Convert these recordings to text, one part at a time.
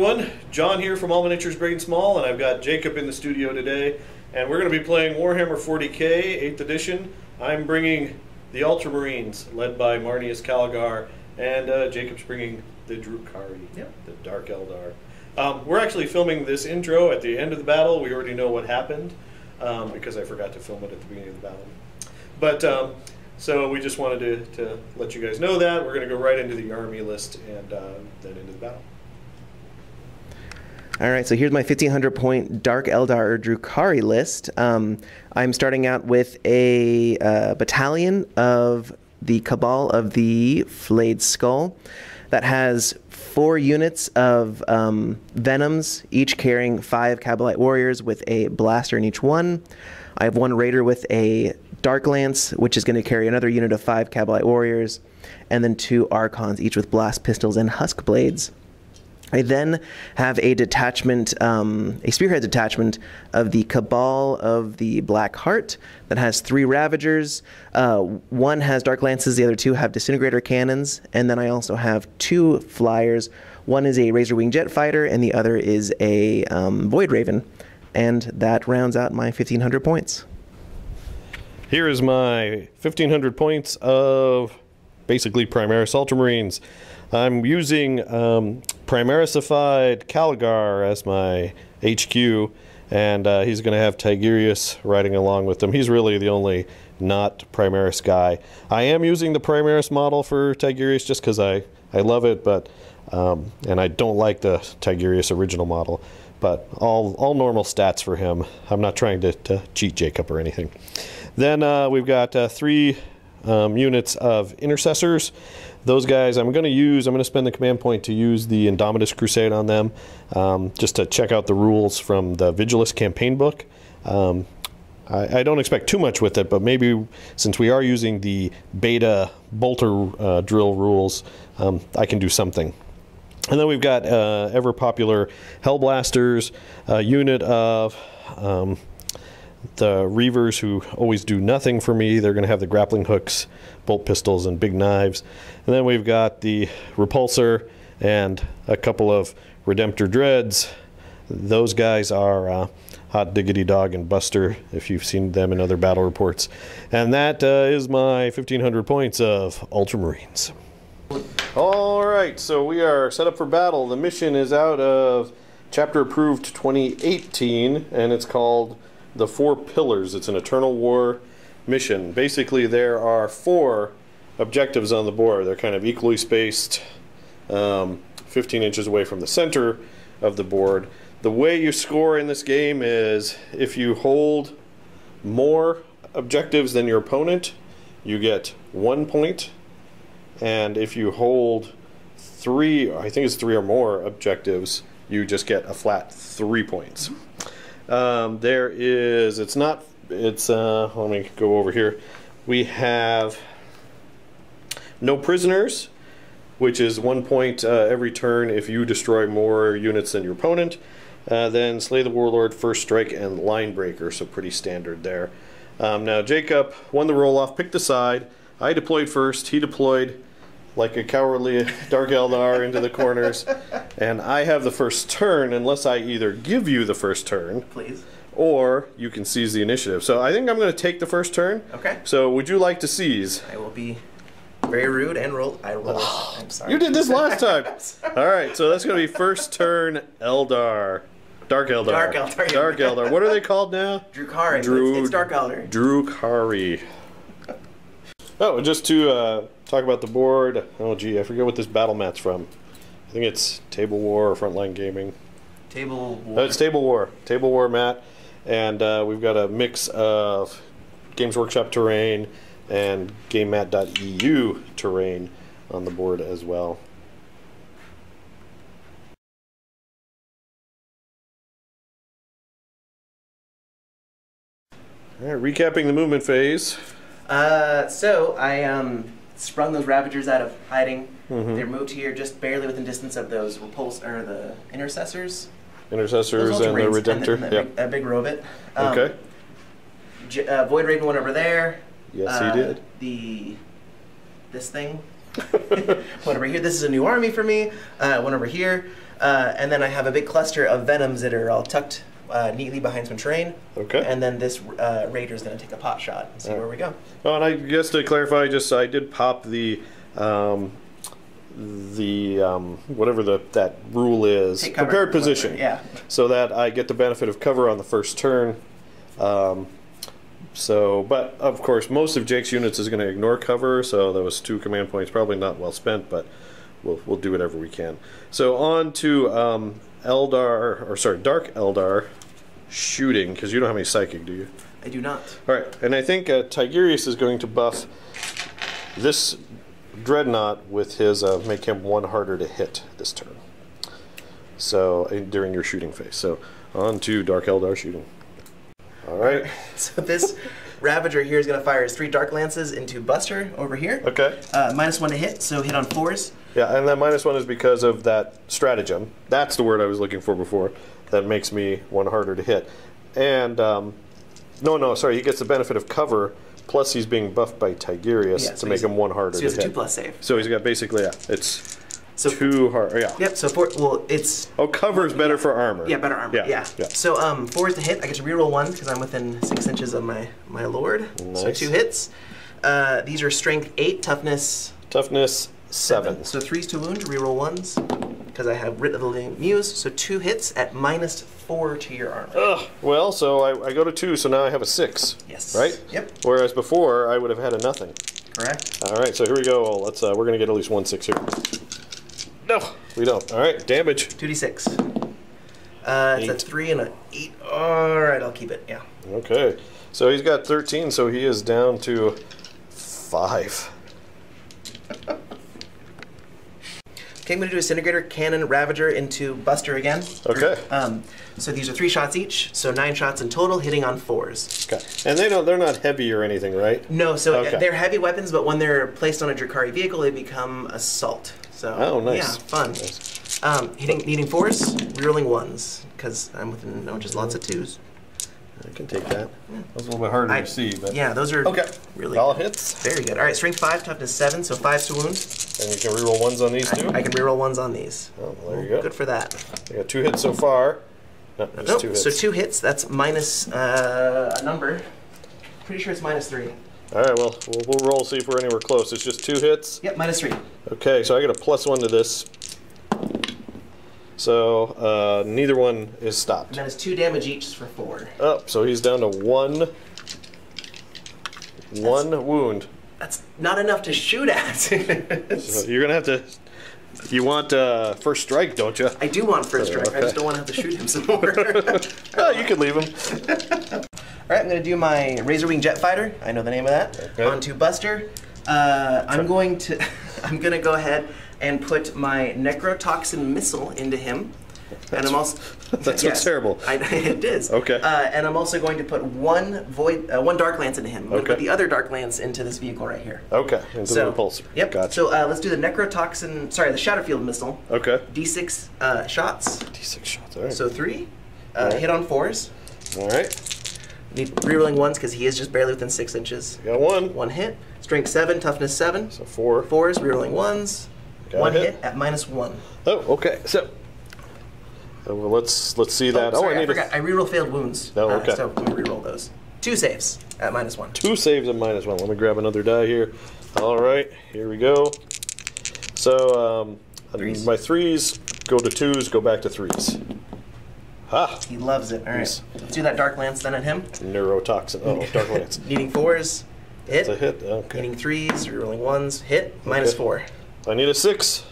everyone, John here from All Miniatures Big and Small, and I've got Jacob in the studio today, and we're going to be playing Warhammer 40k 8th edition. I'm bringing the Ultramarines, led by Primaris Calgar, and Jacob's bringing the Drukhari, the Dark Eldar. We're actually filming this intro at the end of the battle. We already know what happened, because I forgot to film it at the beginning of the battle. But so we just wanted to let you guys know that. We're going to go right into the army list and then into the battle. All right, so here's my 1,500 point Dark Eldar or Drukhari list. I'm starting out with a battalion of the Cabal of the Flayed Skull that has 4 units of Venoms, each carrying 5 Cabalite warriors with a blaster in each one. I have 1 Raider with a Dark Lance, which is going to carry another unit of 5 Cabalite warriors, and then 2 Archons, each with blast pistols and husk blades. I then have a detachment, a spearhead detachment of the Cabal of the Black Heart that has 3 Ravagers. 1 has Dark Lances, the other 2 have Disintegrator Cannons, and then I also have 2 Flyers. 1 is a Razor Wing Jet Fighter, and the other is a Void Raven. And that rounds out my 1,500 points. Here is my 1,500 points of basically Primaris Ultramarines. I'm using Primarisified Calgar as my HQ, and he's going to have Tigurius riding along with him. He's really the only not Primaris guy. I am using the Primaris model for Tigurius just because I love it, but and I don't like the Tigurius original model, but all normal stats for him. I'm not trying to cheat Jacob or anything. Then we've got 3 units of Intercessors. Those guys I'm going to spend the command point to use the Indomitus Crusade on them, just to check out the rules from the Vigilus campaign book. I don't expect too much with it, but maybe since we are using the beta bolter drill rules, I can do something. And then we've got ever popular Hellblasters, a unit of the Reavers who always do nothing for me. They're going to have the grappling hooks, bolt pistols, and big knives. And then we've got the Repulsor and a couple of Redemptor Dreads. Those guys are Hot Diggity Dog and Buster, if you've seen them in other battle reports. And that is my 1,500 points of Ultramarines. Alright, so we are set up for battle. The mission is out of Chapter Approved 2018, and it's called The 4 Pillars. It's an Eternal War mission. Basically, there are 4 objectives on the board. They're kind of equally spaced, 15 inches away from the center of the board. The way you score in this game is if you hold more objectives than your opponent, you get 1 point. And if you hold 3, I think it's 3 or more objectives, you just get a flat 3 points. Let me go over here. We have no prisoners, which is 1 point every turn if you destroy more units than your opponent. Then Slay the Warlord, First Strike, and Line Breaker, so pretty standard there. Now Jacob won the roll-off, picked a side. I deployed first, he deployed like a cowardly Dark Eldar into the corners, and I have the first turn unless I either give you the first turn, Please. or you can seize the initiative. So I think I'm going to take the first turn. Okay. So would you like to seize? I will be very rude and roll. I roll. I'm sorry. You did this last time. All right, so that's going to be first turn Eldar. Dark Eldar. Dark Eldar. Dark Eldar. What are they called now? Drukhari. It's Dark Eldar. Drukhari. Oh, just to talk about the board. Oh, gee, I forget what this battle mat's from. I think it's Table War or Frontline Gaming. Table War. It's Table War. Table War mat. And we've got a mix of Games Workshop terrain and GameMat.eu terrain on the board as well. All right, recapping the movement phase. So I sprung those Ravagers out of hiding. They're moved here just barely within distance of those the Intercessors. Intercessors and the Redemptor. And that big robot. Okay. Void Raven went over there. Yes, he did. This thing One over here. This is a new army for me. One over here. And then I have a big cluster of venoms that are all tucked neatly behind some terrain. Okay. And then this raider is going to take a pot shot and see where we go. Oh, and I guess to clarify, I did pop the whatever that rule is, prepared position, yeah, so that I get the benefit of cover on the first turn. But of course, most of Jake's units is going to ignore cover, so those 2 command points probably not well spent, but we'll do whatever we can. So on to Dark Eldar shooting, because you don't have any psychic, do you? I do not. All right, and I think Tigurius is going to buff this Dreadnought with his make him 1 harder to hit this turn. So during your shooting phase. So on to Dark Eldar shooting. All right. So this Ravager here is going to fire his 3 Dark Lances into Buster over here. Okay. -1 to hit, so hit on 4s. Yeah, and that -1 is because of that stratagem. That's the word I was looking for before. That makes me 1 harder to hit. And sorry, he gets the benefit of cover. Plus, he's being buffed by Tigurius to make him 1 harder to hit. So he has a 2+ save. So he's got basically, it's 2 hard. Yeah. Yep. So it's. Oh, cover's better for armor. Yeah, better armor. Yeah. So 4 is to hit. I get to reroll 1 because I'm within 6 inches of my lord. Nice. So 2 hits. These are strength 8, toughness 7. So 3s to wound, reroll 1s because I have Writ of the Living Muse. So 2 hits at -4 to your armor. Well, so I go to 2, so now I have a 6. Yes. Right? Yep. Whereas before I would have had a nothing. Correct. All right, so here we go. Well, let's we're gonna get at least 1 6 here. No, we don't. All right, damage. 2d6. It's a 3 and an 8. All right, I'll keep it. Yeah. Okay. So he's got 13, so he is down to 5. Okay, I'm going to do Disintegrator, Cannon, Ravager into Buster again. Okay. So these are 3 shots each, so 9 shots in total, hitting on 4s. Okay. And they're not heavy or anything, right? No, so they're heavy weapons, but when they're placed on a Drukhari vehicle, they become assault. So nice. Yeah, fun. Nice. Needing 4s, rerolling 1s, because I'm within just lots of 2s. I can take that. Yeah. That was a little bit harder to see, but yeah, those are really all hits. Very good. All right, strength 5, toughness 7, so 5s to wound. And you can reroll 1s on these too. I can reroll 1s on these. Oh, well, there you go. Good for that. I got 2 hits so far. No, just 2 hits. So 2 hits. That's minus a number. Pretty sure it's -3. All right. Well, we'll roll, see if we're anywhere close. It's just 2 hits. Yep, -3. Okay, so I get a +1 to this. So neither one is stopped. And that is 2 damage each for 4. Oh, so he's down to 1 wound. That's not enough to shoot at. So you're gonna have to. You want first strike, don't you? I do want first strike. Okay. I just don't want to have to shoot him some more. Oh, you can leave him. All right, I'm going to do my Razorwing Jet Fighter. I know the name of that. Okay. Onto Buster. I'm going to go ahead and put my Necrotoxin Missile into him. And I'm also that's what's terrible. It is. Okay. And I'm also going to put one Dark Lance into him. I'm going to put the other Dark Lance into this vehicle right here. Okay. Into the repulsor. Yep. Gotcha. So let's do the Necrotoxin. Sorry, the Shadowfield Missile. Okay. D6 shots. D6 shots. All right. So 3. Hit on 4s. All right. Need rerolling 1s because he is just barely within 6 inches. Got 1. 1 hit. Strength 7, toughness 7. So 4. 4s, rerolling 1s. Got 1 hit at -1. Oh, okay. So well, let's see that. Sorry, I forgot. I reroll failed wounds. Oh, okay. So let me reroll those. 2 saves at -1. 2 saves at -1. Let me grab another die here. All right, here we go. So my 3s go to 2s, go back to 3s. Ha! He loves it. All right. Let's do that Dark Lance then at him. Neurotoxin. Oh, Dark Lance. Needing 4s. Hit. It's a hit. Okay. Needing 3s, rerolling 1s. Hit. -4. I need a 6.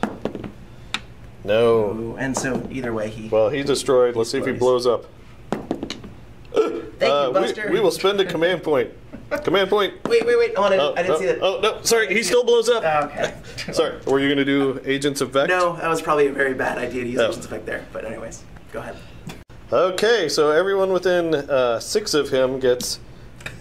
No. Ooh, and so either way, Well, he's destroyed. Let's see if he blows up. Thank you, Buster. We will spend a command point. Command point. Wait. Oh, I didn't see that. Oh, no. Sorry, he still blows up. Okay. Sorry. Were you going to do Agent's Effect? No, that was probably a very bad idea to use Agent's Effect there. But anyways, go ahead. Okay, so everyone within 6 of him gets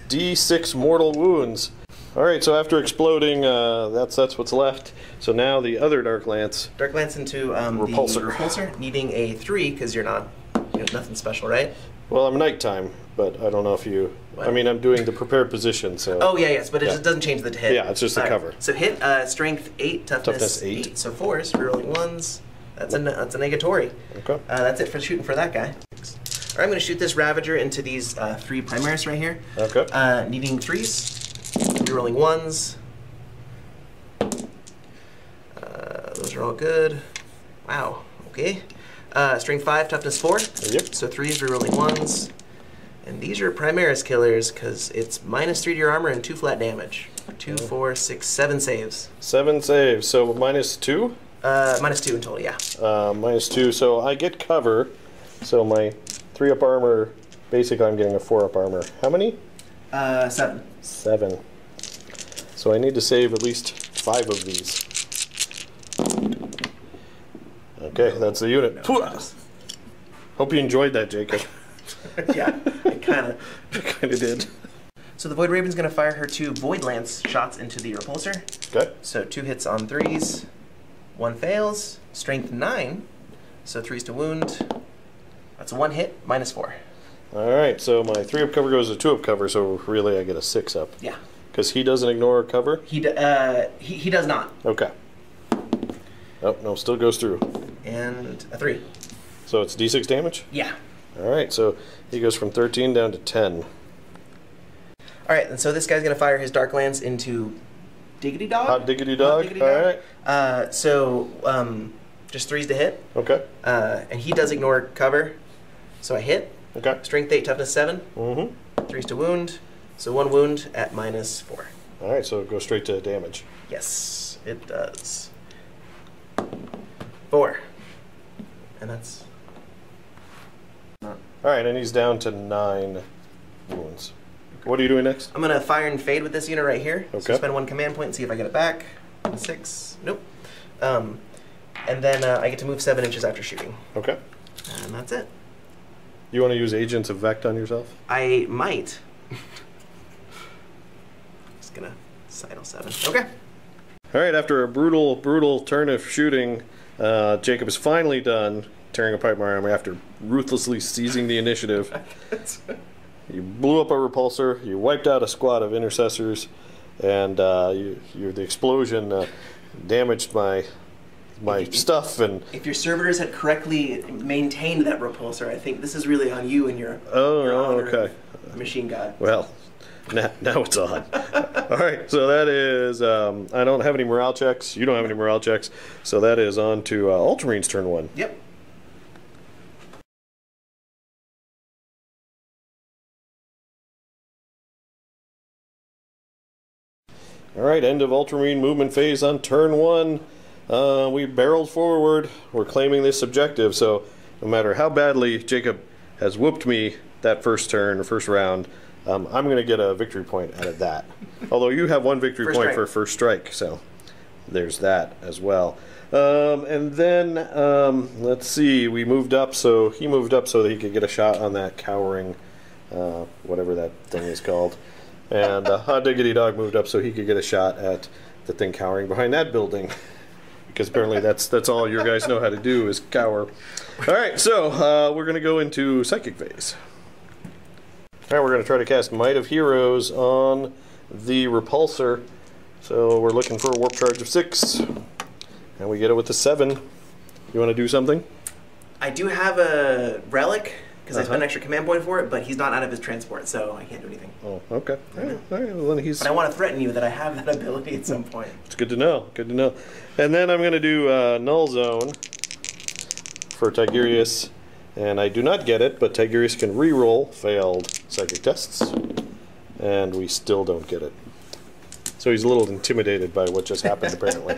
D6 mortal wounds. All right, so after exploding, that's what's left. So now the other Dark Lance. Dark Lance into Repulsor. the Repulsor, needing a 3 because you're nothing special, right? Well, I'm nighttime, but I don't know if you... What? I mean, I'm doing the prepared position, so... Oh, yeah, yes, but it just doesn't change the hit. Yeah, it's just the cover. So hit, strength 8, toughness 8. So 4s, rerolling 1s. That's a negatory. Okay. That's it for shooting for that guy. All right, I'm going to shoot this Ravager into these 3 Primaris right here. Okay. Needing 3s, rerolling 1s. Those are all good. Wow, okay. Strength 5, toughness 4. Yep. So 3s, rerolling 1s. And these are Primaris killers because it's -3 to your armor and 2 flat damage. 2, 4, 6, 7 saves. 7 saves. So -2? -2 in total, yeah. -2. So I get cover. So my 3 up armor, basically I'm getting a 4 up armor. How many? 7. 7. So I need to save at least 5 of these. Okay, that's the unit. No, hope you enjoyed that, Jacob. Yeah, I kind of did. So the Void Raven's going to fire her 2 Void Lance shots into the repulsor. Okay. So 2 hits on 3s, 1 fails, strength 9, so 3s to wound. That's a 1 hit, -4. All right, so my 3 up cover goes to 2 up cover, so really I get a 6 up. Yeah. Because he doesn't ignore cover? He does not. Okay. Oh, no, still goes through. And a 3. So it's D6 damage? Yeah. All right, so he goes from 13 down to 10. All right, and so this guy's going to fire his Dark Lance into Diggity Dog? Hot Diggity Dog? Diggity All Dog. right. So just 3s to hit. Okay. And he does ignore cover, so I hit. Okay. Strength 8, toughness 7. Mm-hmm. 3s to wound, so 1 wound at -4. All right, so it goes straight to damage. Yes, it does. 4. And that's... All right, and he's down to 9 wounds. What are you doing next? I'm going to fire and fade with this unit right here. Okay. So spend 1 command point and see if I get it back. 6. Nope. And then I get to move 7 inches after shooting. Okay. And that's it. You want to use Agents of Vect on yourself? I might. Just going to sidle 7. Okay. All right, after a brutal turn of shooting, Jacob is finally done tearing apart my armor after ruthlessly seizing the initiative. You blew up a repulsor, you wiped out a squad of intercessors, and the explosion damaged my stuff. And if your servitors had correctly maintained that repulsor, I think this is really on you and your honor okay. Of machine god. Well, now it's on. All right, so that is, I don't have any morale checks. You don't have any morale checks. So that is on to Ultramarines turn 1. Yep. All right, end of Ultramarine movement phase on turn 1. We barreled forward. We're claiming this objective, so no matter how badly Jacob has whooped me that first turn or first round, I'm going to get a victory point out of that. Although you have 1 victory point for first strike, so there's that as well. And then, let's see, we moved up, so he moved up so that he could get a shot on that cowering, whatever that thing is called. And Hot Diggity Dog moved up so he could get a shot at the thing cowering behind that building. Because apparently that's all your guys know how to do is cower. All right, so we're going to go into Psychic phase. All right, we're going to try to cast Might of Heroes on the repulsor. So we're looking for a warp charge of 6. And we get it with a 7. You want to do something? I do have a relic, because I spent an extra command point for it, but he's not out of his transport, so I can't do anything. Oh, okay. All right. Well, then he's... But I want to threaten you that I have that ability at some point. It's good to know. Good to know. And then I'm going to do Null Zone for Tigurius. And I do not get it, but Tigurius can re-roll failed psychic tests. And we still don't get it. So he's a little intimidated by what just happened, apparently.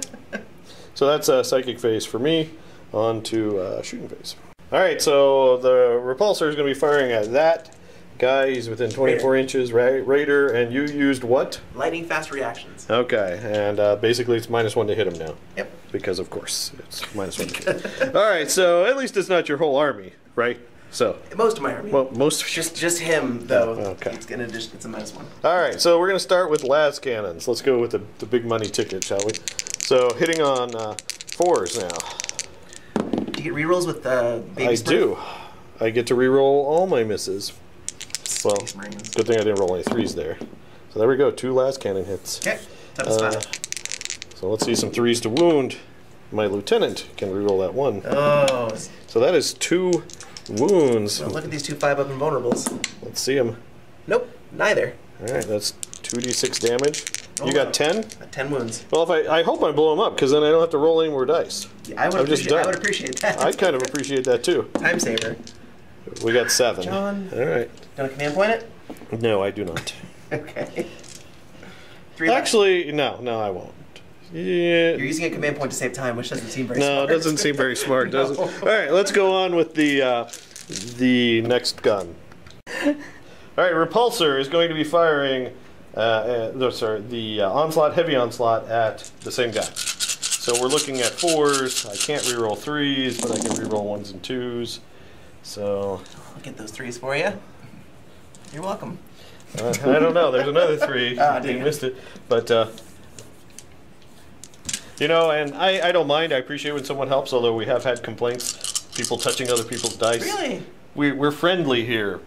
So that's Psychic phase for me. On to Shooting phase. Alright, so the repulsor is going to be firing at that guy. He's within 24 inches, Raider, and you used what? Lightning fast reactions. Okay, and basically it's -1 to hit him now. Yep. Because, of course, it's -1 to hit. Alright, so at least it's not your whole army, right? So most of my army. Well, most of just him, though. Okay. It's going to just, it's a -1. Alright, so we're going to start with las cannons. Let's go with the big money ticket, shall we? So hitting on 4s now. Do you get rerolls with baby I split? do. I get to reroll all my misses. Well, Marines. good thing I didn't roll any 3s there. So there we go, 2 las cannon hits. Okay, toughness 5. So let's see some 3s to wound. My lieutenant can reroll that 1. Oh. So that is 2 wounds. Well, look at these 2 5-up invulnerables. Let's see them. Nope, neither. All right, that's 2d6 damage. Oh, You got 10? 10 wounds. Well, if I hope I blow them up, because then I don't have to roll any more dice. Yeah, I would appreciate that. I kind of appreciate that too. Time saver. We got 7. John. All right. Do you want to command point it? No, I do not. Okay. 3 left. Actually, no, I won't. Yeah. You're using a command point to save time, which doesn't seem very smart. No, it doesn't seem very smart, does it? All right, let's go on with the next gun. All right, Repulsor is going to be firing the onslaught, heavy onslaught at the same guy. So we're looking at 4s. I can't reroll 3s, but I can reroll 1s and 2s. So I'll get those 3s for you. You're welcome. I don't know. There's another 3. You missed it, but. You know, and I don't mind. I appreciate when someone helps, although we have had complaints, people touching other people's dice. Really? We're friendly here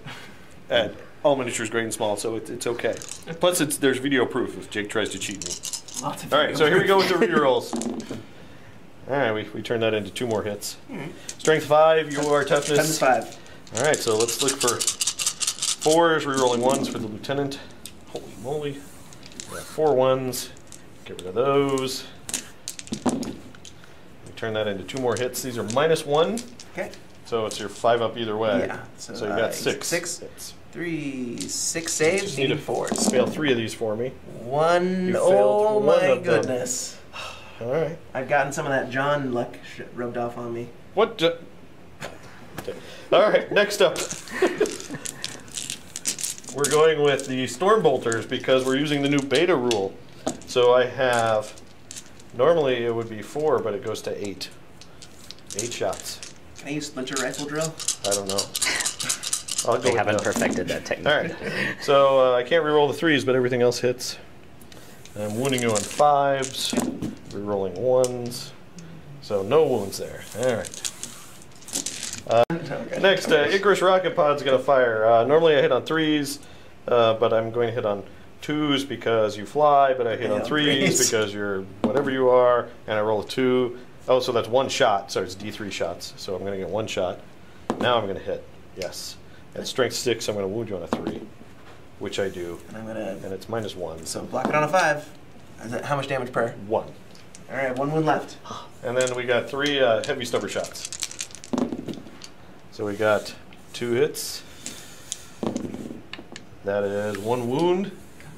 at All Miniatures Great and Small, so it's okay. Plus, there's video proof if Jake tries to cheat me. Lots of All right, so here we go with the rerolls. All right, we turned that into 2 more hits. Strength 5, you are toughness. 5. All right, so let's look for 4s, rerolling 1s for the lieutenant. Holy moly. We got 4 1s. Get rid of those. We turn that into 2 more hits. These are -1. Okay. So it's your 5-up either way. Yeah. So you got 6. 6. Hits. 3, 6 saves. Just need to 4s. fail 3 of these for me. 1. You Oh failed 1 my of them. goodness. All right. I've gotten some of that John luck rubbed off on me. What? Okay. All right. Next up, we're going with the Storm Bolters because we're using the new beta rule. So I have. Normally it would be 4, but it goes to 8. 8 shots. Can I use splinter rifle drill? I don't know. I'll go They with haven't no. perfected that technique. All right. So I can't reroll the 3s, but everything else hits. I'm wounding you on 5s, rerolling 1s. So no wounds there. All right. Next, Icarus rocket pod's gonna fire. Normally I hit on 3s, but I'm going to hit on 2s because you fly, but I hit on 3s because you're whatever you are, and I roll a 2. Oh, so that's 1 shot. So it's D3 shots. So I'm going to get 1 shot. Now I'm going to hit. Yes. At strength 6, I'm going to wound you on a 3, which I do. And it's -1. So block it on a 5. Is that how much damage per? 1. All right, 1 wound left. And then we got 3 heavy stubber shots. So we got 2 hits. That is 1 wound.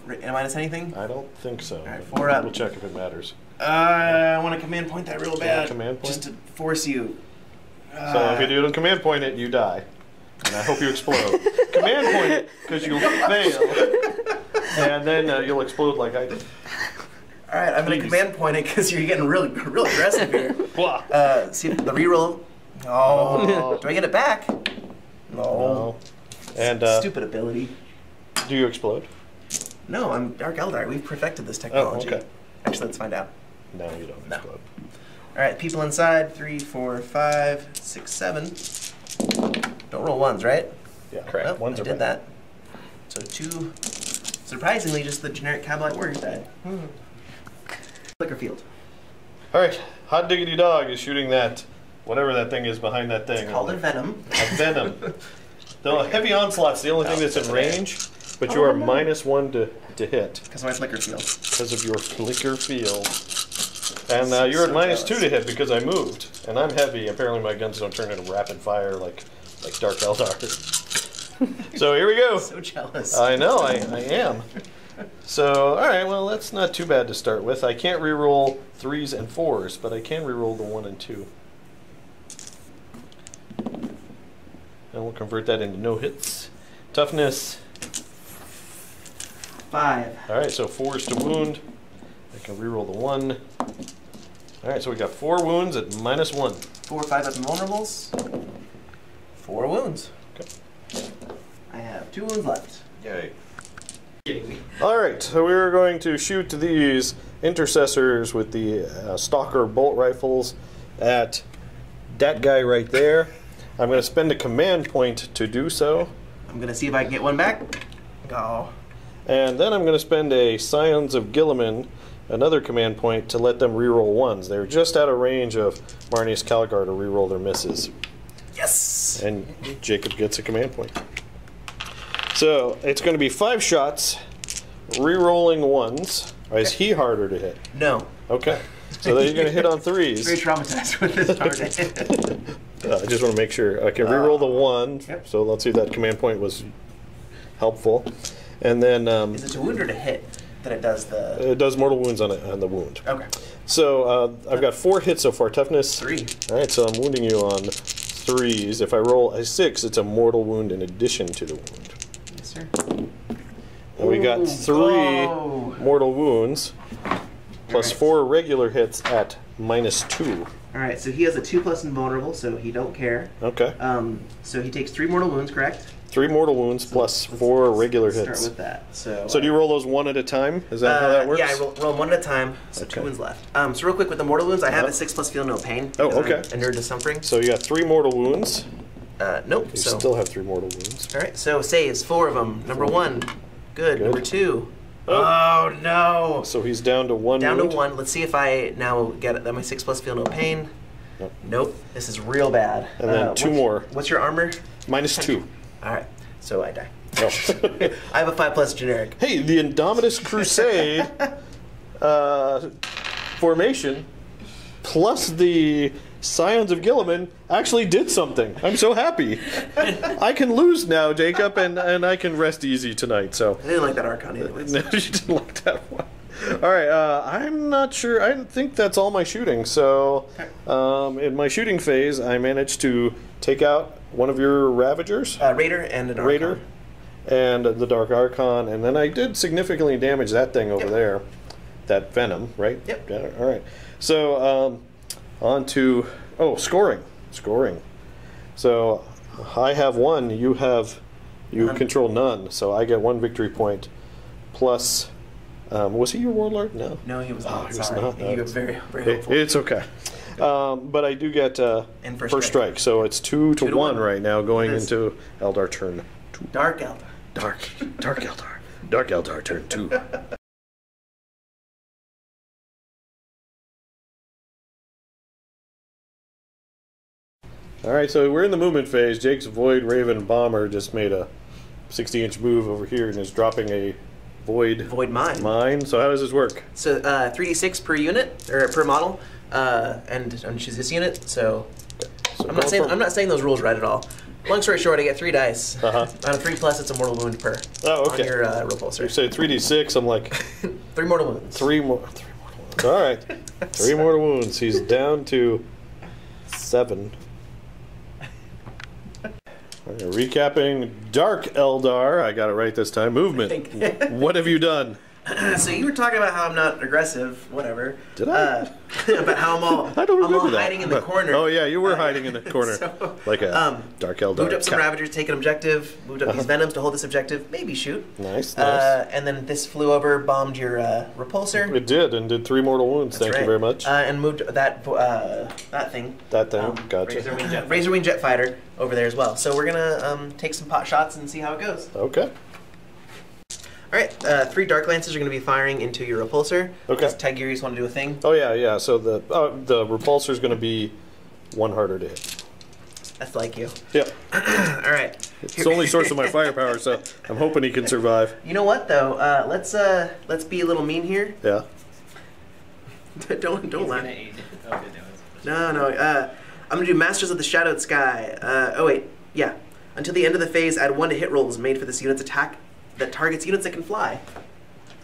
Am I minus anything? I don't think so. All right, 4 up. We'll check if it matters. I want to command point that real bad. Command point? Just to force you. So if you do command point it, you die. And I hope you explode. Command point it, because you'll fail. And then you'll explode like I did. All right, I'm going to command point it because you're getting real aggressive here. See the reroll. Oh, do I get it back? No. And stupid ability. Do you explode? No, I'm Dark Eldar. We've perfected this technology. Oh, okay. Actually, let's find out. No, you don't explode. All right, people inside. 3, 4, 5, 6, 7. Don't roll 1s, right? Yeah, correct. Ones I are did bad. that. So 2. Surprisingly, just the generic Cabalite Warriors died. Flicker field. All right, Hot Diggity Dog is shooting that, whatever that thing is behind that thing. It's called a venom. A venom. The heavy onslaught's the only thing that's in range, but you are -1 to hit. Because of my flicker field. Because of your flicker field. And you're at -2 to hit because I moved. And I'm heavy. Apparently my guns don't turn into rapid fire like Dark Eldar. So here we go. So jealous. I know, I am. So, alright, well that's not too bad to start with. I can't reroll 3s and 4s, but I can reroll the 1 and 2. And we'll convert that into no hits. Toughness. 5. Alright, so 4s to wound. I can reroll the 1. Alright, so we got 4 wounds at -1. 4, 5 up invulnerables. 4 wounds. Okay. I have 2 wounds left. Yay. Alright, so we're going to shoot these intercessors with the Stalker bolt rifles at that guy right there. I'm going to spend a command point to do so. I'm going to see if I can get one back. Go. And then I'm going to spend a Scions of Guilliman, another command point, to let them reroll ones. They're just out of range of Primaris Calgar to reroll their misses. Yes! And Jacob gets a command point. So it's going to be 5 shots, rerolling ones. Is he harder to hit? No. Okay. So then you're going to hit on 3s. Very traumatized with this target. I just want to make sure. I can reroll the 1. Yep. So let's see if that command point was helpful. And then... is it to wound or to hit that it does the... It does mortal wounds on the wound. Okay. So I've got 4 hits so far. Toughness... 3. All right, so I'm wounding you on 3s. If I roll a 6, it's a mortal wound in addition to the wound. Yes, sir. And we got 3 mortal wounds, plus 4 regular hits at -2. Alright, so he has a 2+ invulnerable, so he don't care. Okay. So he takes 3 mortal wounds, correct? 3 mortal wounds plus 4 regular hits. Start with that. So do you roll those one at a time? Is that how that works? Yeah, I roll one at a time, so Okay. 2 wounds left. So real quick with the mortal wounds, I have a 6+ feel no pain. Oh, because okay. I'm a nerd to suffering. So you got 3 mortal wounds. Nope. You So still have 3 mortal wounds. alright, so saves, 4 of them. Number 1. Good. Number 2. Oh no! So he's down to 1 Down wound. to 1. Let's see if I now get my 6+ feel no pain. Nope. Nope. This is real bad. And then 2 more. What's your armor? -2. Alright, so I die. Oh. I have a 5+ generic. Hey, the Indomitus Crusade formation plus the Scions of Guilliman actually did something. I'm so happy. I can lose now, Jacob, and I can rest easy tonight. So I didn't like that Archon anyways. no, you didn't like that one. All right, I'm not sure. I think that's all my shooting. So in my shooting phase, I managed to take out one of your Ravagers. Raider and an Archon. Raider. And the Dark Archon, and then I did significantly damage that thing over there. That Venom, right? Yep. Yeah, all right. So on to scoring. So I have 1. You None. control none. So I get 1 victory point. Plus, was he your warlord? No. No, he was not. He was Sorry. not. You were very, very hopeful. It's okay. But I do get And first strike. So it's 2 to 1 right now, going It is. into Eldar turn 2. Dark Eldar. Dark Eldar. Dark Eldar turn 2. Alright, so we're in the movement phase. Jake's Void Raven Bomber just made a 60-inch move over here and is dropping a Void mine. So how does this work? So 3d6 per unit, or per model, and choose this unit, so... I'm not saying those rules right at all. Long story short, I get 3 dice. On a 3+, it's a mortal wound per. Oh, okay. On your repulsor. You say 3d6, I'm like... 3 mortal wounds. 3 mortal wounds. Alright. 3 mortal wounds. He's down to 7. Recapping Dark Eldar. I got it right this time. Movement. What have you done? So you were talking about how I'm not aggressive, whatever. Did I? But how I'm all, I don't remember I'm all that. hiding in the corner. Oh yeah, you were hiding in the corner. So, like a Dark Eldar. Moved up some Ravagers, take an objective, moved up these Venoms to hold this objective, maybe shoot. Nice. And then this flew over, bombed your repulsor. It did, and did 3 mortal wounds. That's Thank you very much. And moved that thing. That thing, gotcha. Razor Wing Jet Fighter over there as well. So we're gonna take some pot shots and see how it goes. Okay. Alright, 3 Dark Lances are going to be firing into your repulsor. Okay. Does Tigurius want to do a thing? Oh yeah. So the repulsor is going to be 1 harder to hit. That's like you. Yep. Alright. It's the only source of my firepower, so I'm hoping he can survive. You know what though? Let's be a little mean here. Yeah. don't laugh. No. I'm gonna do Masters of the Shadowed Sky. Oh wait, yeah. Until the end of the phase, add 1 to hit rolls made for this unit's attack that targets units that can fly.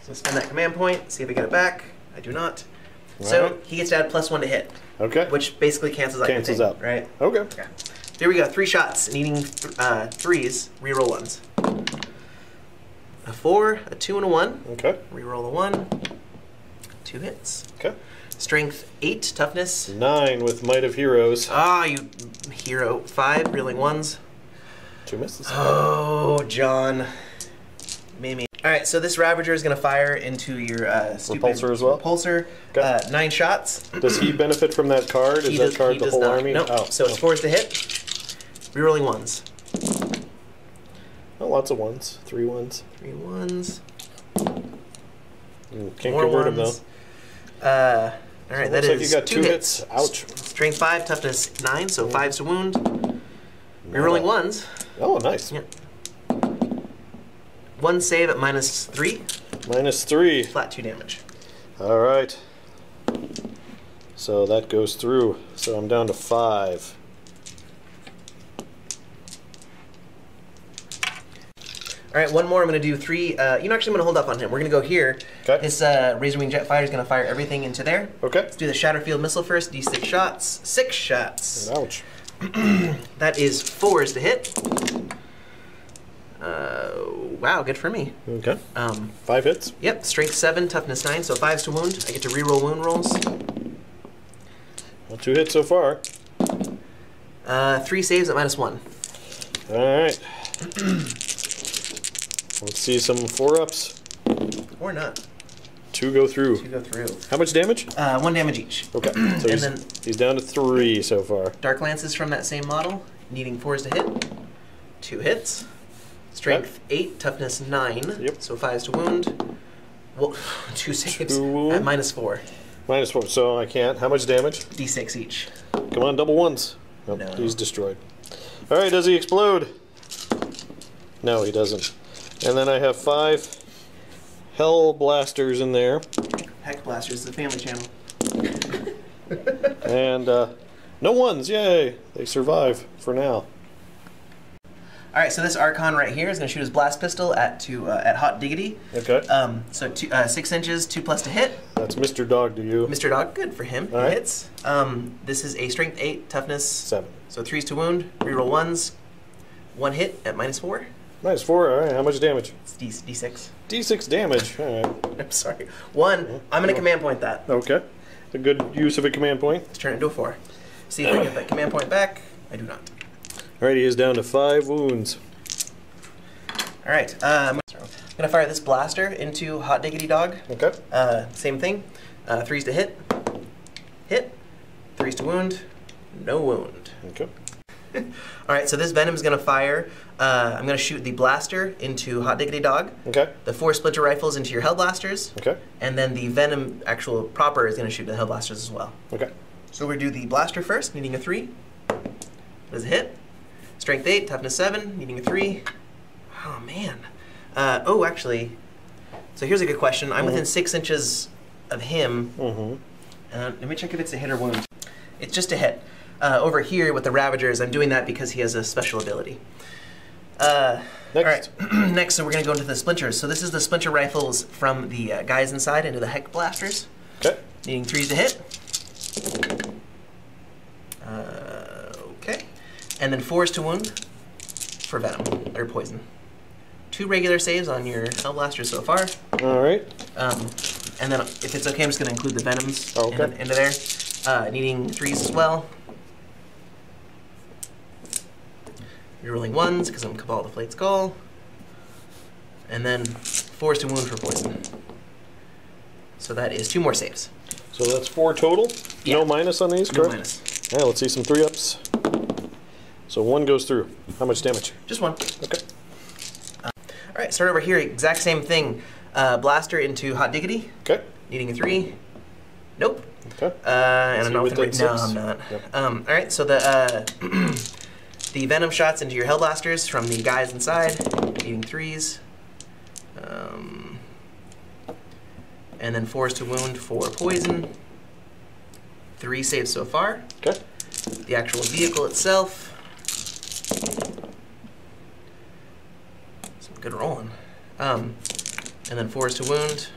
So spend that command point, see if I get it back. I do not. So he gets to add +1 to hit. Okay. Which basically cancels out. Cancels out. Right? Okay. There we go. 3 shots, needing 3s, reroll 1s. A 4, a 2, and a 1. Okay. Reroll a 1. 2 hits. Okay. Strength 8, toughness 9 with Might of Heroes. Ah, you hero. 5, reeling 1s. 2 misses. Oh, John. Mimi. Alright, so this Ravager is going to fire into your stupid repulsor as well? Repulsor. Okay. 9 shots. Does he benefit from that card? Is that card the whole army? Nope. Oh. So it's 4s to hit. Rerolling ones. Oh, lots of ones. 3 ones. 3 ones. Can't More convert them ones. though. All right, So that looks like is you got 2 hits. Ouch. Strength 5, toughness 9, so 5s to wound. Rerolling ones. Oh, nice. Yeah. 1 save at -3. -3. Flat 2 damage. All right. So that goes through. So I'm down to 5. All right, one more. I'm going to do 3. Actually, I'm going to hold up on him. We're going to go here. Okay. This Razor Wing Jet Fighter is going to fire everything into there. Okay. Let's do the Shatter Field Missile first. D6 shots. 6 shots. Ouch. That is 4s to hit. Wow, good for me. Okay. 5 hits. Yep, strength 7, toughness 9, so 5s to wound. I get to reroll wound rolls. Well, 2 hits so far. 3 saves at -1. All right. Let's see some 4-ups. Or not. 2 go through. 2 go through. How much damage? 1 damage each. Okay. So he's down to 3 so far. Dark Lances from that same model, needing 4s to hit. 2 hits. Strength 8, toughness 9, Yep. so 5s to wound. Well, 2 saves 2 wound. at -4. -4, so I can't. How much damage? D6 each. Come on, double ones. Nope, No. he's destroyed. All right, does he explode? No, he doesn't. And then I have 5 Hell Blasters in there. Heck Blasters, the family channel. And no ones, yay! They survive for now. All right, so this Archon right here is going to shoot his blast pistol at Hot Diggity. Okay. So 6 inches, 2+ to hit. That's Mr. Dog to you. Mr. Dog, good for him. All He right. hits. This is a strength 8, toughness 7. So 3s to wound. Reroll 1s. 1 hit at -4. -4, all right. How much damage? It's D6. D6 damage. All right. I'm sorry. 1. I'm going to command point that. Okay. A good use of a command point. Let's turn it into a 4. See if I get that command point back. I do not. All right, he is down to 5 wounds. All right. I'm going to fire this blaster into Hot Diggity Dog. Okay. Same thing. 3s to hit. Hit. 3s to wound. No wound. Okay. All right, so this Venom is going to fire. I'm going to shoot the blaster into Hot Diggity Dog. Okay. The 4 splinter rifles into your Hell Blasters. Okay. And then the Venom actual proper is going to shoot the Hell Blasters as well. Okay. So we're going to do the blaster first, needing a 3. Does it hit? Strength 8, toughness 7, needing a 3. Oh, man. Actually, so here's a good question. I'm within 6 inches of him. Let me check if it's a hit or wound. It's just a hit. Over here with the Ravagers, I'm doing that because he has a special ability. All right, next, so we're going to go into the Splinters. So this is the Splinter Rifles from the guys inside into the Heck Blasters. Okay. Needing 3s to hit. Okay. And then 4s to wound for Venom, or Poison. 2 regular saves on your Hell Blasters so far. All right. And then if it's okay, I'm just going to include the Venoms into there. Needing 3s as well. Rerolling 1s because I'm Cabal the Flayed Skull. And then 4s to wound for Poison. So that is 2 more saves. So that's 4 total? Yeah. No minus on these, No correct? minus. Yeah, let's see some 3-ups. So 1 goes through. How much damage? Just 1. Okay. All right, start over here. Exact same thing. Blaster into Hot Diggity. Okay. Needing a 3. Nope. Okay. And I'm not with within that No, 6. I'm not. Yep. All right, so the the Venom shots into your Hell Blasters from the guys inside, needing 3s. And then 4s to wound for Poison. 3 saves so far. Okay. The actual vehicle itself. Some good rolling. And then 4s to wound.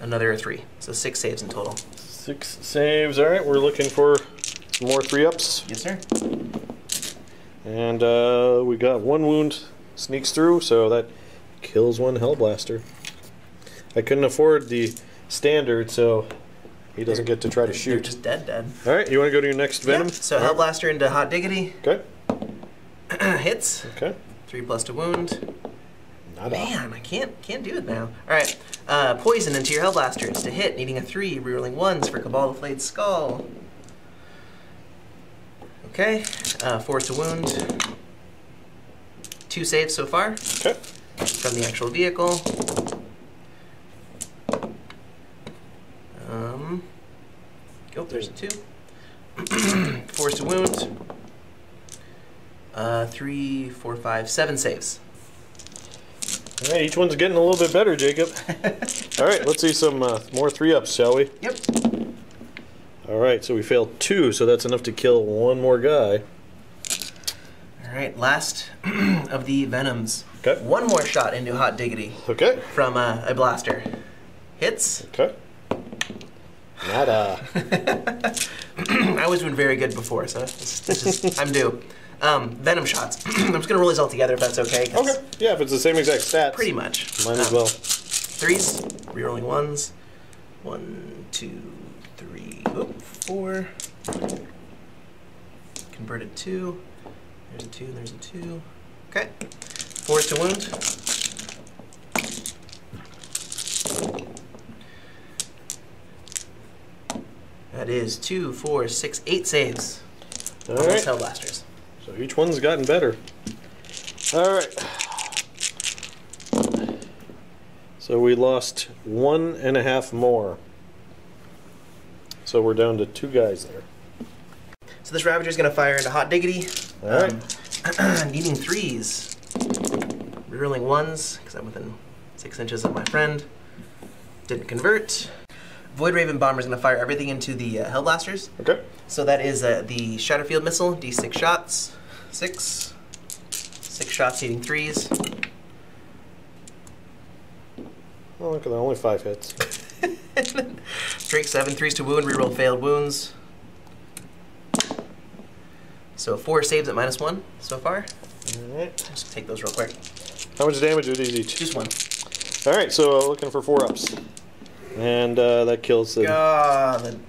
Another 3. So 6 saves in total. 6 saves. All right, we're looking for some more 3-ups. Yes, sir. And we got 1 wound sneaks through, so that kills 1 Hellblaster. I couldn't afford the standard, so he doesn't get to try to They're shoot. just dead. All right, you want to go to your next Venom? Yeah. So Hellblaster into Hot Diggity. Okay. Hits. Okay. 3+ to wound. Not Man, I can't do it now. All right. Poison into your Hellblasters to hit, needing a 3, rerolling 1s for Cabal the Flayed Skull. Okay, 4 to wound. 2 saves so far. Okay. From the actual vehicle. Oh, there's a 2. 4 to wound. 3, 4, 5, 7 saves. All right, each one's getting a little bit better, Jacob. All right, let's see some more 3-ups, shall we? Yep. All right, so we failed 2, so that's enough to kill 1 more guy. All right, last of the Venoms. Okay. 1 more shot into Hot Diggity. Okay. From a blaster. Hits. Okay. Nada. I was doing very good before, so this is, I'm due. Venom shots. I'm just gonna roll these all together if that's okay. Okay. Yeah, if it's the same exact stats. Pretty much. Might as well. 3s. Rerolling 1s. 1, 2, 3. Oop, 4. Converted 2. There's a 2. And there's a 2. Okay. 4s to wound. That is 2, 4, 6, 8 saves. All right. Hell blasters. So each one's gotten better. All right. So we lost 1.5 more. So we're down to 2 guys there. So this Ravager's gonna fire into Hot Diggity. All right. Needing 3s. Rerolling 1s, because I'm within 6 inches of my friend. Didn't convert. Void Raven Bomber's gonna fire everything into the Hellblasters. Okay. So that is the Shatterfield Missile, D6 shots. 6. 6 shots needing 3s. Oh, look at that, only 5 hits. Drake 7, 3s to wound, reroll failed wounds. So 4 saves at -1 so far. All right. Just take those real quick. How much damage are these each? Just 1. All right, so looking for 4-ups. And that kills the... God,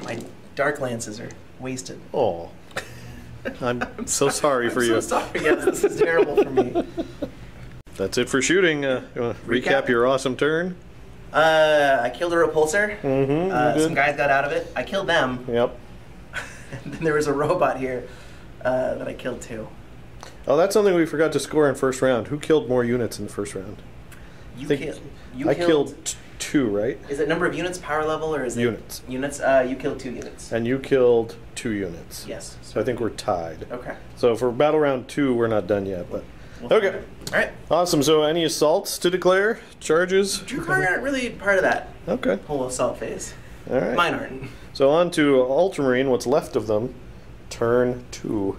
my Dark Lances are wasted. Oh, I'm so sorry for you. I'm so sorry, yes, this is terrible for me. That's it for shooting. You want to recap your awesome turn? I killed a repulsor. Mm-hmm, some guys got out of it. I killed them. Yep. And then there was a robot here that I killed too. Oh, that's something we forgot to score in first round. Who killed more units in the first round? I killed 2, right? Is it number of units, power level, or is it units? Units. You killed 2 units. And you killed 2 units. Yes. So I think we're tied. Okay. So for battle round 2, we're not done yet, but okay. All right. Awesome. So any assaults to declare? Charges? Drukhari aren't really part of that Okay. whole assault phase. All right. Mine aren't. So on to Ultramarine. What's left of them? Turn 2.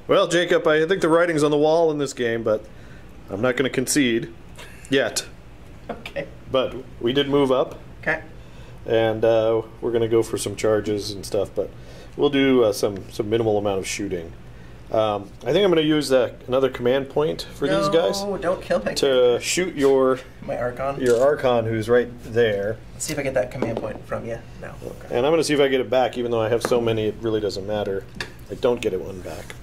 Well, Jacob, I think the writing's on the wall in this game, but I'm not going to concede yet. Okay. But we did move up, Okay. and we're going to go for some charges and stuff, but we'll do some minimal amount of shooting. I think I'm going to use another command point for these guys. No, don't kill me. To shoot your Archon. Your Archon, who's right there. Let's see if I get that command point from you. No. Okay. And I'm going to see if I get it back, even though I have so many, it really doesn't matter. I don't get it one back.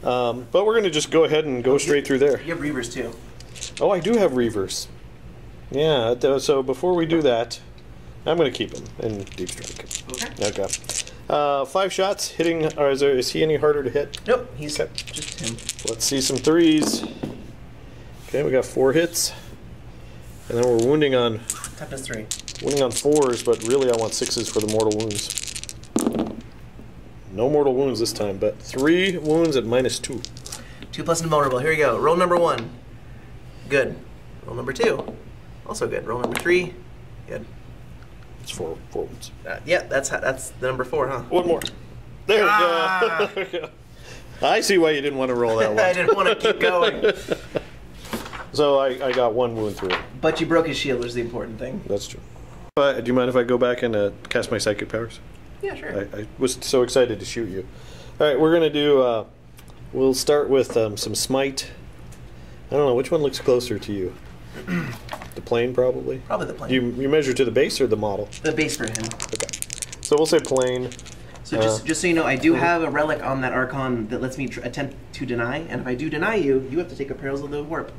But we're going to just go ahead and go straight through there. You have Reavers too. Oh, I do have Reavers. Yeah, so before we do that, I'm going to keep him in Deep Strike. Okay. 5 shots hitting. Is he any harder to hit? Nope, he's just him. Let's see some 3s. Okay, we got 4 hits. And then we're wounding on... Toughness 3. Wounding on 4s, but really I want 6s for the mortal wounds. No mortal wounds this time, but 3 wounds at -2. 2 plus invulnerable. Here we go. Roll number 1. Good. Roll number 2. Also good. Roll number 3. Good. It's 4 wounds. Yeah, that's the number 4, huh? 1 more. There we go. I see why you didn't want to roll that one. I didn't want to keep going. So I got 1 wound through it. But you broke his shield, which is the important thing. That's true. Do you mind if I go back and cast my psychic powers? Yeah, sure. I was so excited to shoot you. All right, we're going to do... we'll start with some smite. I don't know, which one looks closer to you? The plane, probably? Probably the plane. You measure to the base or the model? The base for him. Okay. So we'll say plane. So just so you know, I do have a relic on that Archon that lets me attempt to deny, and if I do deny you, you have to take a Perils of the Warp.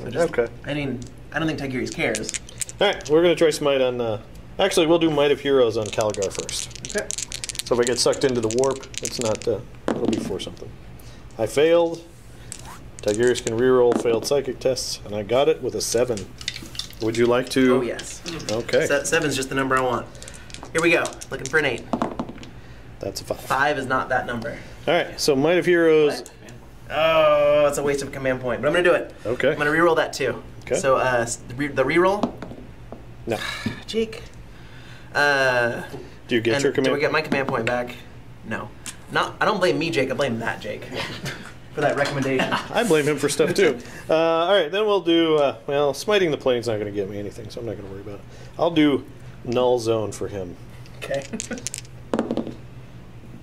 So just, okay. I mean, I don't think Tigurius cares. All right, we're going to try Smite on... actually, we'll do Might of Heroes on Calgar first. Okay. So if I get sucked into the warp, it's not... it'll be for something. I failed. Tigurius can reroll failed psychic tests, and I got it with a 7. Would you like to... Oh, yes. Okay. 7's just the number I want. Here we go. Looking for an 8. That's a 5. 5 is not that number. All right, so Might of Heroes... What? Oh, it's a waste of a command point, but I'm going to do it. Okay. I'm going to reroll that too. Okay. So the reroll? No. Jake. Do you get your command? Do I get my command point back? No. I don't blame me, Jake. I blame that Jake for that recommendation. I blame him for stuff too. All right, then we'll do. Well, smiting the plane's not going to get me anything, so I'm not going to worry about it. I'll do null zone for him. Okay.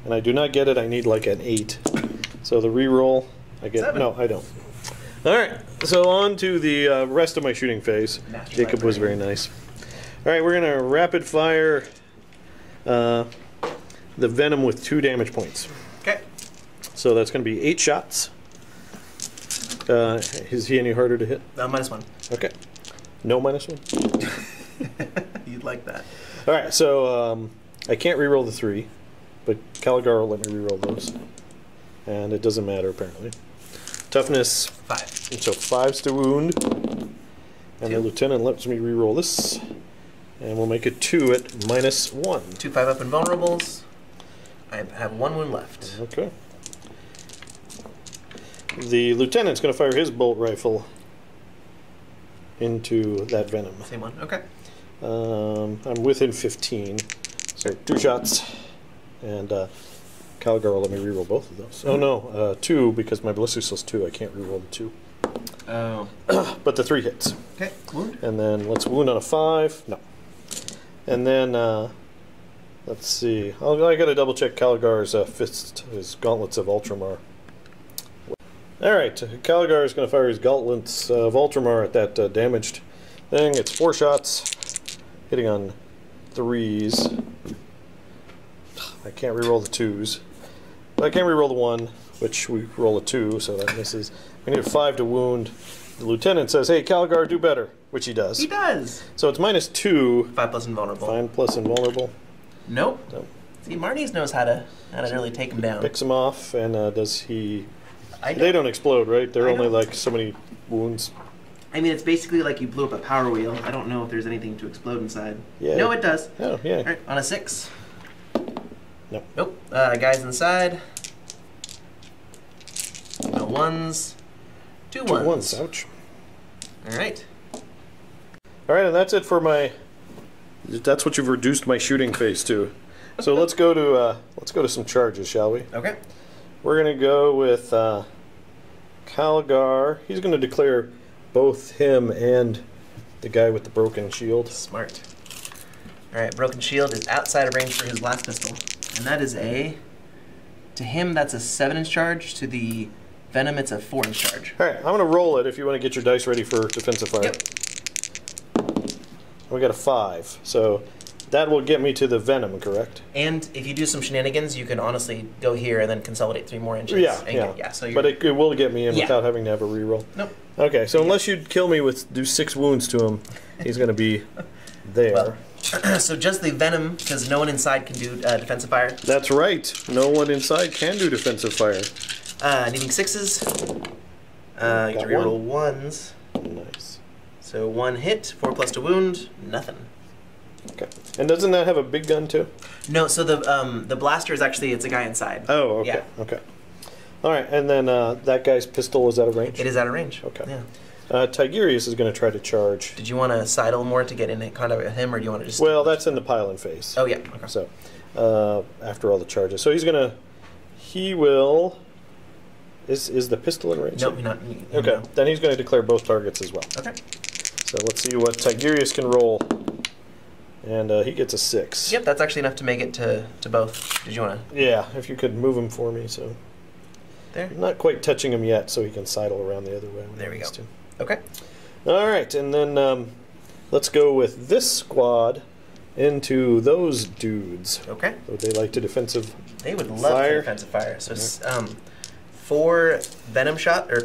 And I do not get it. I need like an 8. So the reroll, I get. 7. No, I don't. All right, so on to the rest of my shooting phase. Master Jacob was very nice. All right, we're going to rapid fire the venom with 2 damage points. Okay. So that's going to be 8 shots. Is he any harder to hit? -1. Okay. No -1? You'd like that. All right, so I can't reroll the 3, but Calgar will let me reroll those. And it doesn't matter, apparently. Toughness, 5. and so 5's to wound. And 2. the lieutenant lets me reroll this. And we'll make it 2 at -1. 2 5-up invulnerables. I have 1 wound left. Okay. The lieutenant's going to fire his bolt rifle into that venom. Same one. Okay. I'm within 15, so 2 shots, and Calgar will let me reroll both of those. Oh no, 2 because my ballistic skill's 2. I can't reroll the 2. Oh. But the 3 hits. Okay. Wound. And then let's wound on a 5. No. And then let's see. I got to double check Calgar's fist, his gauntlets of Ultramar. All right, Calgar is going to fire his gauntlets of Ultramar at that damaged thing. It's 4 shots, hitting on 3s. I can't reroll the 2s, but I can reroll the 1, which we roll a 2, so that misses. We need a 5 to wound. The lieutenant says, "Hey, Calgar, do better," which he does. He does. So it's -2. 5 plus invulnerable. 5 plus invulnerable. Nope. Nope. See, Marnies knows how to really take him down. Picks him off, and does he? They They don't explode, right? They're only like so many wounds. I mean, it's basically like you blew up a power wheel. I don't know if there's anything to explode inside. Yeah. No, it does. Oh, yeah. All right, on a 6. Nope. Nope. Guys inside. No 1s. 2 2 1s. 1s. Ouch. All right. All right, and that's it for my. That's what you've reduced my shooting phase to. So let's go to some charges, shall we? Okay. We're gonna go with Calgar. He's gonna declare both him and the guy with the broken shield. Smart. All right, broken shield is outside of range for his last pistol, and that is to him that's a 7-inch charge. To the venom, it's a 4-inch charge. All right, I'm gonna roll it if you want to get your dice ready for defensive fire. Yep. We got a 5, so that will get me to the venom, correct? And if you do some shenanigans, you can honestly go here and then consolidate 3 more inches. Yeah, and yeah. So but it will get me in Yeah. without having to have a reroll. Nope. Okay, so unless you kill me with do 6 wounds to him, he's going to be there. Well, so just the venom, because no one inside can do defensive fire. That's right. No one inside can do defensive fire. Needing 6s. You can reroll 1s. Nice. So 1 hit, 4 plus to wound, nothing. Okay. And doesn't that have a big gun too? No, so the blaster is actually, it's a guy inside. Oh, okay. Yeah. Okay. All right, and then that guy's pistol is out of range? It is out of range. Okay. Yeah. Tigurius is going to try to charge. Did you want to sidle more to get in contact with him, or do you want to just... Well, that's in the pile-in phase. Oh, yeah. Okay. So, after all the charges. So he will... Is the pistol in range? No, not... Okay, No. then he's going to declare both targets as well. Okay. So let's see what Tigurius can roll. And he gets a 6. Yep, that's actually enough to make it to both. Did you want to... Yeah, if you could move him for me, so... There. I'm not quite touching him yet, so he can sidle around the other way. There we go. Okay. All right, and then let's go with this squad into those dudes. Okay. Would they like to defensive They would love fire? to defensive fire. So 4 venom shot, or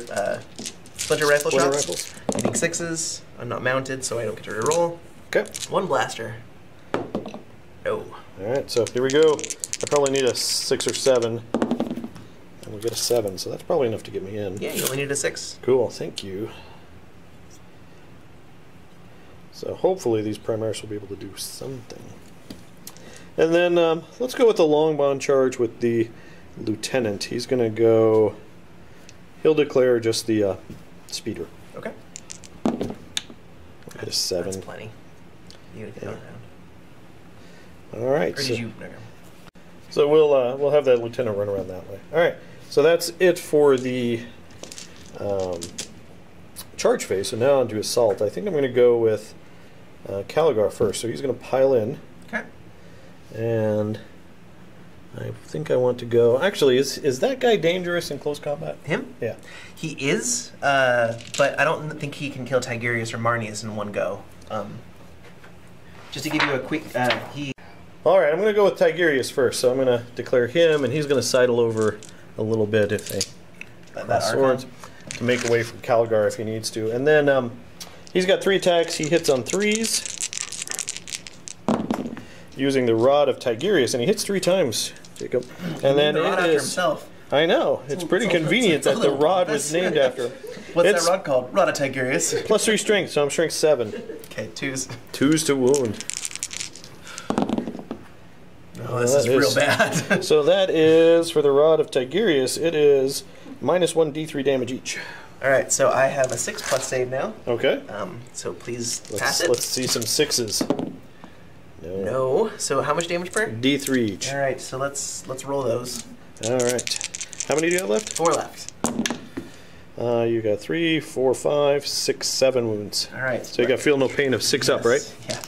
Splinter rifle Splinter shots. rifles. Hitting 6s. I'm not mounted, so I don't get to reroll. Okay. 1 blaster. No. Alright, so here we go. I probably need a 6 or 7. And we'll get a 7, so that's probably enough to get me in. Yeah, you only need a 6. Cool, thank you. So hopefully these Primaris will be able to do something. And then let's go with the long bond charge with the lieutenant. He's going to go... He'll declare just the speeder. Okay. Hit a 7. That's plenty. You gotta get Yeah. around. All right. Or So, did you? Okay. so we'll have that lieutenant run around that way. All right. So that's it for the charge phase. So now onto assault. I think I'm going to go with Calgar first. So he's going to pile in. Okay. And I think I want to go... Actually, is that guy dangerous in close combat? Him? Yeah. He is, but I don't think he can kill Tigurius or Marnius in one go. Just to give you a quick... All right, I'm going to go with Tigurius first. So I'm going to declare him, and he's going to sidle over a little bit if they cross swords to make away from Calgar if he needs to. And then he's got 3 attacks. He hits on 3s using the Rod of Tigurius, and he hits 3 times, Jacob. And then the rod it after is... himself. I know. It's pretty convenient that the rod was named after him. What's It's that rod called? Rod of Tigurius. plus 3 strength, so I'm strength 7. Okay, 2s. 2s to wound. Oh, this is real bad. So that is, for the Rod of Tigurius, it is -1 d3 damage each. All right, so I have a 6+ save now. Okay. So please pass it. Let's see some 6s. No. So how much damage per? D3 each. All right, so let's roll those. All right. How many do you have left? 4 left. You got 3, 4, 5, 6, 7 wounds. All right. So you got feel no pain of 6 up, right? Yeah.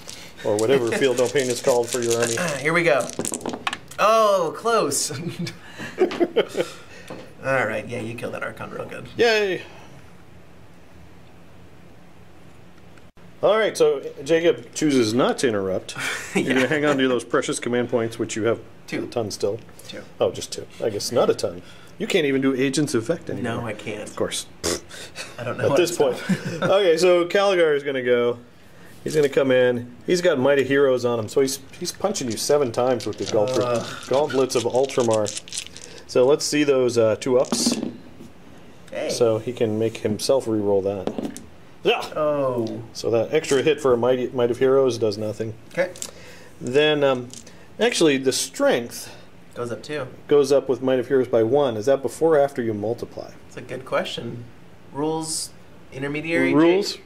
Or whatever feel no pain is called for your army. Here we go. Oh, close. All right, yeah, you killed that Archon real good. Yay! All right, so Jacob chooses not to interrupt. You're going to hang on to those precious command points, which you have 2. a ton still. 2. Oh, just 2. I guess not a ton. You can't even do Agent's Effect anymore. No, I can't. Of course. I don't know At what this point. Okay, so Calgar is going to go. He's going to come in. He's got Might of Heroes on him, so he's punching you 7 times with the gauntlets of Ultramar. So let's see those 2-ups. Hey. So he can make himself re-roll that. Yeah. Oh. So that extra hit for a Might of Heroes does nothing. Okay. Then, actually, the strength Goes up 2. goes up with Might of Heroes by 1. Is that before or after you multiply? That's a good question. Rules, intermediary. Rules?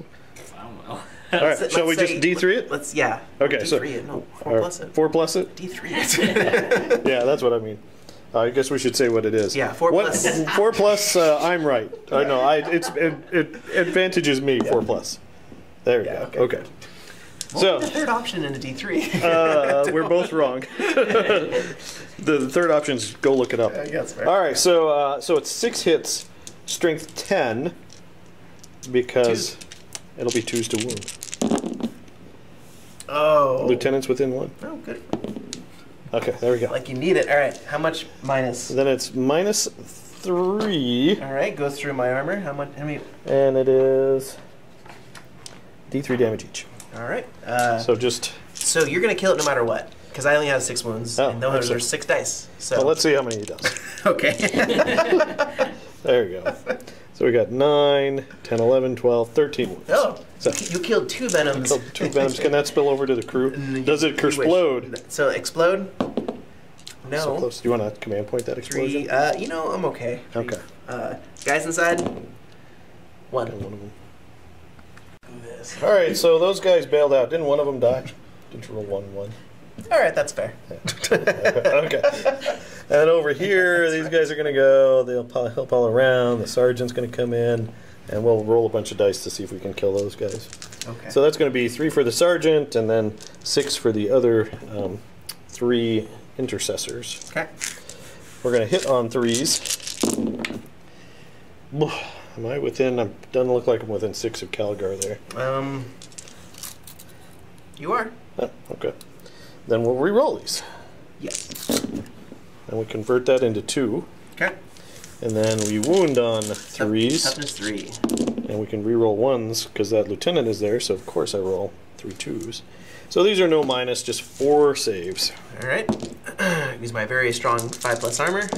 I don't know. All right, shall we just D3 it? Let's, yeah. Okay, D3 so it. No, 4 plus it. 4 plus it? D3 it. Yeah, that's what I mean. I guess we should say what it is. Yeah, 4 plus. 4 plus, I'm right. It advantages me, 4 plus. There we go. Okay. So the third option in a D3. We're both wrong. The third option is go look it up. I guess fair. All right, so it's 6 hits, strength 10, because it'll be 2s to wound. Oh. Lieutenant's within 1. Oh, good. Okay, there we go. Like you need it. All right, how much minus? Then it's -3. All right, goes through my armor. How much? How many? And it is D3 damage each. All right. So you're gonna kill it no matter what, because I only have 6 wounds, and those are 6 dice. So well, let's see how many he does. Okay. There we go. So we got 9, 10, 11, 12, 13 wounds. Oh, so you killed 2 venoms. Killed 2 venoms. Can that spill over to the crew? Does it explode? So explode? No. So close. Do you want to command point that explosion? 3. You know, I'm okay. Okay. Guys inside. 1. And one of them. All right. So those guys bailed out. Didn't one of them die? Didn't you roll 1-1? All right, that's fair. Okay. And over here, these guys are going to go. They'll help all around. The sergeant's going to come in, and we'll roll a bunch of dice to see if we can kill those guys. Okay. So that's going to be 3 for the sergeant, and then 6 for the other 3 intercessors. Okay. We're going to hit on 3s. Am I within? Doesn't look like I'm within 6 of Calgar there. You are. Oh, okay. Then we'll re-roll these. Yes. And we convert that into 2. Okay. And then we wound on 3s. Toughness 3. And we can re-roll 1s because that lieutenant is there, so of course I roll 3 2s. So these are no minus, just 4 saves. All right. Use my very strong 5+ armor.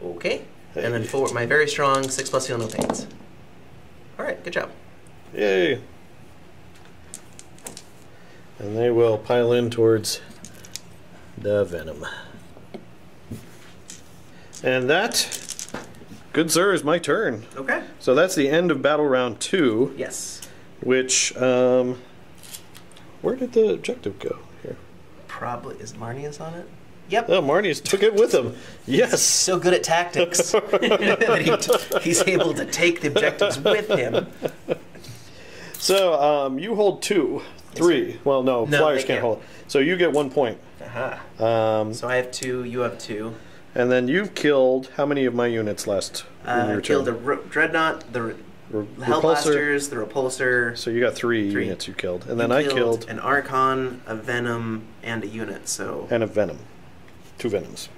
Okay. Hey. And then my very strong 6+ heal, no pains. All right, good job. Yay. And they will pile in towards the venom. And that, good sir, is my turn. Okay. So that's the end of battle round 2. Yes. Which, where did the objective go here? Probably, is Marnius on it? Yep. Oh, Marnius took it with him. Yes. He's so good at tactics that he's able to take the objectives with him. So, you hold 2. 3. Well, no, flyers can't hold. So you get 1 point. So I have 2, you have 2. And then you've killed how many of my units last in your killed turn? the Dreadnought, the Hellblasters, the Repulsor. So you got 3 units you killed. And then I killed an Archon, a Venom, and a unit. So and a Venom. 2 Venoms.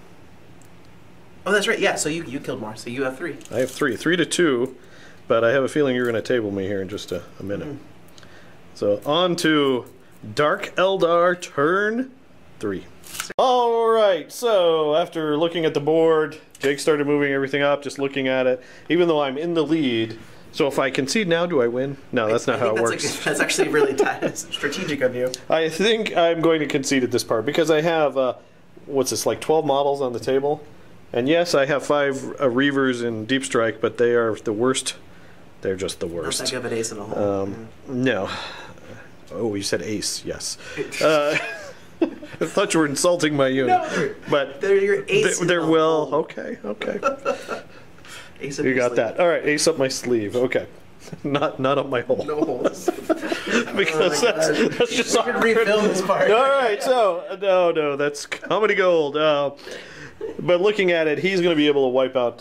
Oh, that's right. Yeah, so you killed more. So you have 3. I have 3. 3 to 2. But I have a feeling you're going to table me here in just a minute. So on to Dark Eldar Turn 3. Alright, so after looking at the board, Jake started moving everything up, just looking at it, even though I'm in the lead. So if I concede now, do I win? No, that's not how it works. That's actually really strategic of you. I think I'm going to concede at this part because I have, what's this, like 12 models on the table? And yes, I have 5 Reavers in Deep Strike, but they are the worst. They're just the worst. Not that good of an ace in a hole. No. Oh, you said ace, yes. I thought you were insulting my unit. No, but they're your ace. They're well, okay. Ace up you your got sleeve. that. All right, ace up my sleeve. Okay. Not up my hole. No holes. Because that's just we can refilm this part. All right, so no, that's comedy gold. But looking at it, he's going to be able to wipe out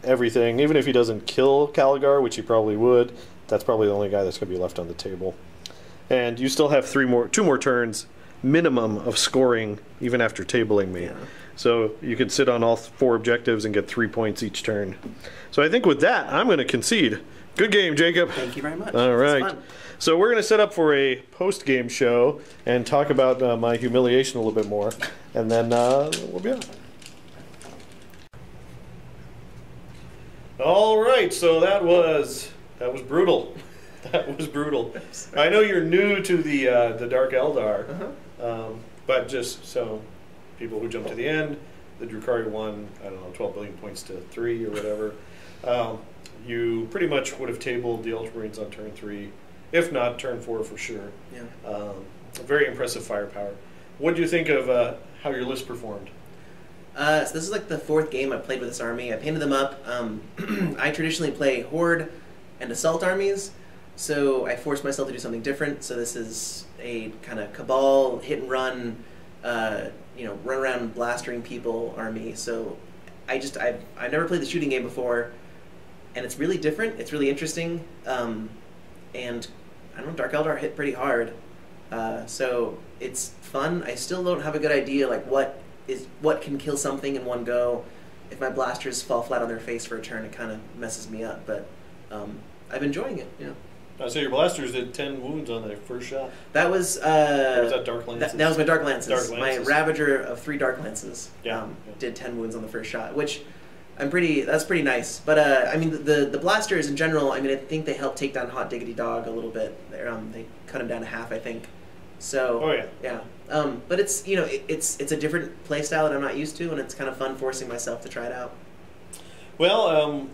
everything, even if he doesn't kill Calgar, which he probably would. That's probably the only guy that's going to be left on the table. And you still have 2 more turns minimum of scoring, even after tabling me. Yeah. So you can sit on all 4 objectives and get 3 points each turn. So I think with that, I'm going to concede. Good game, Jacob. Thank you very much. All right. So we're going to set up for a post-game show and talk about my humiliation a little bit more, and then we'll be on. All right. So that was brutal. That was brutal. I know you're new to the Dark Eldar, but just so people who jump to the end, the Drukhari won, I don't know, 12 billion points to 3 or whatever. You pretty much would have tabled the Ultramarines on turn 3, if not turn 4 for sure. Yeah. Very impressive firepower. What do you think of how your list performed? So this is like the 4th game I've played with this army. I painted them up. I traditionally play Horde and Assault armies. So I forced myself to do something different. So this is a kind of Cabal, hit and run, run around blastering people army. So I've never played the shooting game before, and it's really different. It's really interesting, and I don't know, Dark Eldar hit pretty hard, so it's fun. I still don't have a good idea like what can kill something in one go. If my blasters fall flat on their face for a turn, it kind of messes me up. But I'm enjoying it. Yeah. So your blasters did 10 wounds on their first shot. That was. Or was that Dark Lances? That was my Dark Lances. Dark Lances. My Ravager of 3 Dark Lances. Did 10 wounds on the first shot, which that's pretty nice. But I mean, the blasters in general, I mean, I think they help take down Hot Diggity Dog a little bit. They cut him down to half, I think. So. Oh yeah. Yeah. But it's it's a different play style that I'm not used to, and it's kind of fun forcing myself to try it out. Well,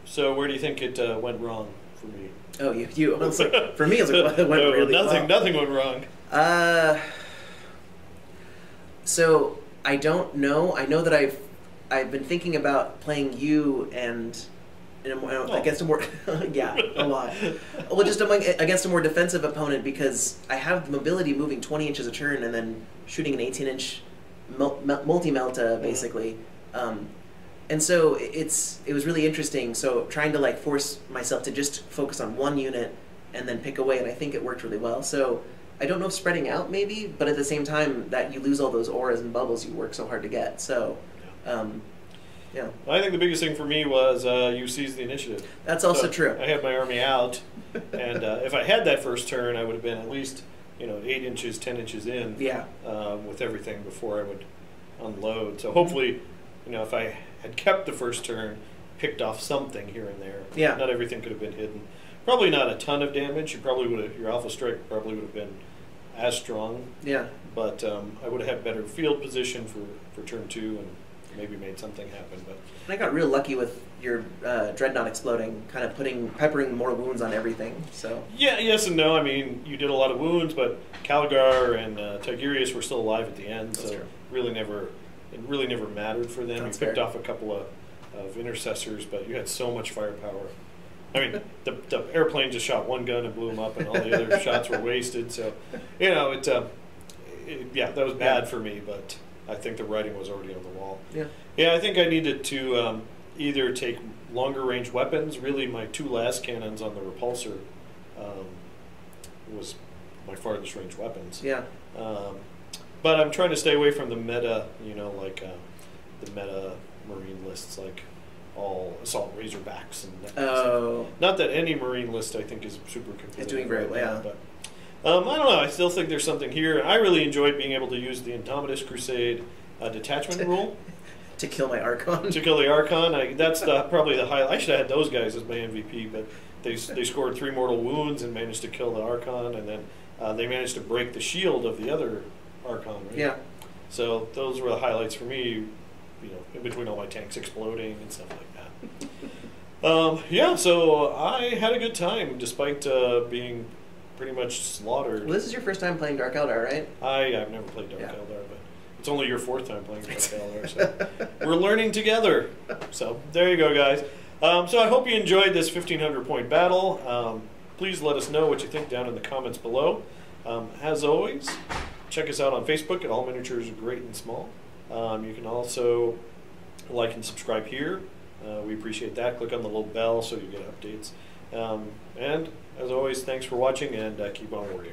so where do you think it went wrong for me? Oh, you. For me, it went really well. Nothing went wrong. So I don't know. I know that I've been thinking about playing you against a more yeah, a lot. Well, just against a more defensive opponent, because I have the mobility moving 20 inches a turn and then shooting an 18-inch multi-melta basically. And so it was really interesting. So trying to like force myself to just focus on one unit and then pick away, and I think it worked really well. So I don't know if spreading out maybe, but at the same time that you lose all those auras and bubbles you work so hard to get. So Yeah. I think the biggest thing for me was you seized the initiative. That's also true. I had my army out, and if I had that first turn, I would have been at least 8 inches, 10 inches in. Yeah. With everything before I would unload. So hopefully, if I had kept the first turn, picked off something here and there. Yeah. Not everything could have been hidden. Probably not a ton of damage. You probably would have. Your alpha strike probably would have been as strong. Yeah. But I would have had better field position for turn 2 and maybe made something happen. But and I got real lucky with your dreadnought exploding, kind of peppering more wounds on everything. So yeah, yes and no. I mean, you did a lot of wounds, but Calgar and Tigurius were still alive at the end, That's so true. It really never mattered for them. That's you picked fair. off a couple of intercessors, but you had so much firepower. I mean, the airplane just shot one gun and blew them up, and all the other shots were wasted. So, yeah, that was bad for me, but I think the writing was already on the wall. Yeah. Yeah, I think I needed to either take longer range weapons. Really, my 2 last cannons on the repulsor was my farthest range weapons. Yeah. But I'm trying to stay away from the meta, like the meta marine lists, like all assault razorbacks and that kind of stuff. Not that any marine list I think is super competitive. It's doing very well, yeah. But I don't know. I still think there's something here. I really enjoyed being able to use the Indomitus Crusade detachment rule to kill my Archon. To kill the Archon. That's probably the highlight. I should have had those guys as my MVP, but they scored 3 mortal wounds and managed to kill the Archon, and then they managed to break the shield of the other Archon, right? Yeah. So those were the highlights for me, in between all my tanks exploding and stuff like that. Yeah, so I had a good time despite being pretty much slaughtered. Well, this is your first time playing Dark Eldar, right? I've never played Dark Eldar, but it's only your 4th time playing Dark Eldar, so we're learning together. So there you go, guys. So I hope you enjoyed this 1,500 point battle. Please let us know what you think down in the comments below. As always, check us out on Facebook at All Miniatures Great and Small. You can also like and subscribe here. We appreciate that. Click on the little bell so you get updates. And as always, thanks for watching, and keep on warrior.